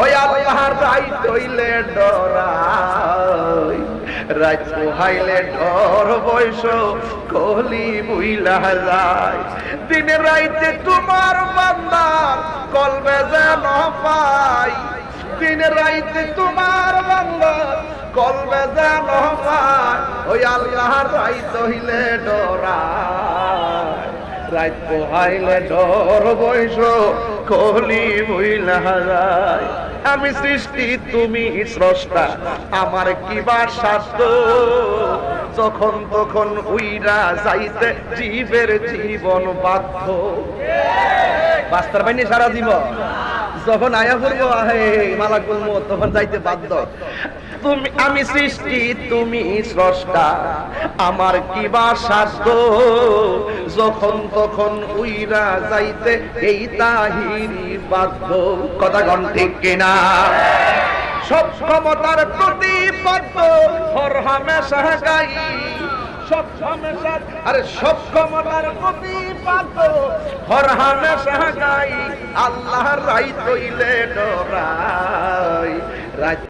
ওই আল্লাহর রাইত হইলে ডরাই, রাত পোহাইলে ডর বৈশ কলি বুইলা যায়। দিনে রাইতে তোমার বান্দার কলবে যেন পাই, দিনে রাইতে তোমার বান্দার কলবে যেন পাই। ওই আল্লাহর রাইত হইলে ডরাই, রাত পোহাইলে ডর বৈশ কলি বুইলা যায়। আমি সৃষ্টি তুমি স্রষ্টা, আমার কিবা স্বার্থ, যখন তখন উইরা যাইতে জীবের জীবন বাধ্য। বাস্তার পাইনি সারা জীবন, যখন আয়া করবো মালাকুল মউত তখন যাইতে বাধ্য। তুমি আমি সৃষ্টি তুমি স্রষ্টা, আমার কিবা স্বার্থ, যখন তখন উইরা যাইতে এই তাহিরি বাধ্য। কথা গণ ঠিক কিনা? সব ক্ষমতার প্রতিপাদ্য হর হামেশা গাই, সব হামেশা আরে সব ক্ষমতার প্রতিপাদ্য হর হামেশা গাই। আল্লাহর রাইত হইলে ডরাই, রাত